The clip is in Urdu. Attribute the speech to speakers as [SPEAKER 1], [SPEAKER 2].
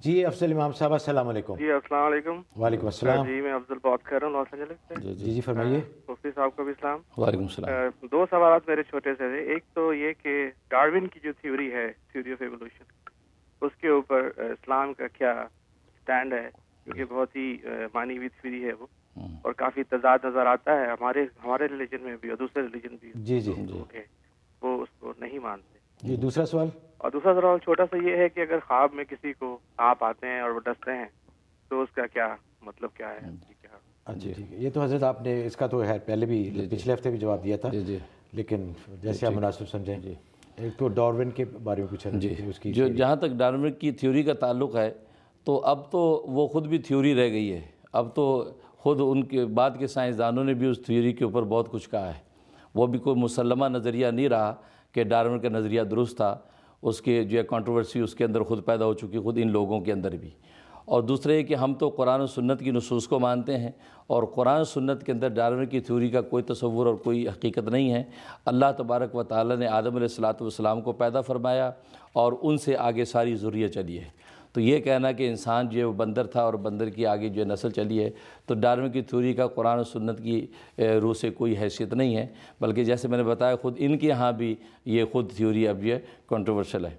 [SPEAKER 1] جی افضل امام صاحب السلام علیکم۔
[SPEAKER 2] جی السلام علیکم۔
[SPEAKER 1] وعلیکم السلام۔
[SPEAKER 2] جی میں افضل بات کر رہا ہوں لاس اینجلس سے۔
[SPEAKER 1] جی فرمائیے۔
[SPEAKER 2] مفتی صاحب کو بھی السلام۔
[SPEAKER 3] وعلیکم السلام۔
[SPEAKER 2] دو سوالات میرے چھوٹے سے تھے۔ ایک تو یہ کہ ڈارون کی جو تھیوری ہے، تھیوری آف ایوولوشن، اس کے اوپر اسلام کا کیا سٹینڈ ہے؟ کیونکہ بہت ہی مانی ہوئی تھیوری ہے وہ، اور کافی تضاد نظر آتا ہے ہمارے ریلیجن میں بھی اور دوسرے ریلیجن بھی وہ اس کو نہیں مانتے۔
[SPEAKER 1] جی دوسرا سوال۔
[SPEAKER 2] اور دوسرا سوال چھوٹا سا یہ ہے کہ اگر خواب میں کسی کو سانپ آتے ہیں اور وہ ڈستے ہیں تو اس کا کیا مطلب کیا ہے؟
[SPEAKER 1] جی ٹھیک ہے، یہ تو حضرت آپ نے اس کا تو ہے پہلے بھی پچھلے ہفتے بھی جواب دیا تھا، لیکن جیسے آپ مناسب سمجھیں۔ ایک تو ڈارون کے بارے میں پوچھا
[SPEAKER 3] جی
[SPEAKER 1] اس کی
[SPEAKER 3] جو جہاں تک ڈارون کی تھیوری کا تعلق ہے تو اب تو وہ خود بھی تھیوری رہ گئی ہے۔ اب تو خود ان کے بعد کے سائنسدانوں نے بھی اس تھیوری کے اوپر بہت کچھ کہا ہے۔ وہ بھی کوئی مسلمہ نظریہ نہیں رہا کہ ڈارون کا نظریہ درست تھا۔ اس کے جو ہے کنٹروورسی اس کے اندر خود پیدا ہو چکی، خود ان لوگوں کے اندر بھی۔ اور دوسرے یہ کہ ہم تو قرآن و سنت کی نصوص کو مانتے ہیں، اور قرآن و سنت کے اندر ڈارون کی تھیوری کا کوئی تصور اور کوئی حقیقت نہیں ہے۔ اللہ تبارک و تعالیٰ نے آدم علیہ السلام کو پیدا فرمایا اور ان سے آگے ساری ذریت چلی ہے۔ تو یہ کہنا کہ انسان جو ہے وہ بندر تھا اور بندر کی آگے جو ہے نسل چلی ہے، تو ڈارون کی تھیوری کا قرآن و سنت کی روح سے کوئی حیثیت نہیں ہے، بلکہ جیسے میں نے بتایا خود ان کے ہاں بھی یہ خود تھیوری اب یہ کنٹروورشل ہے۔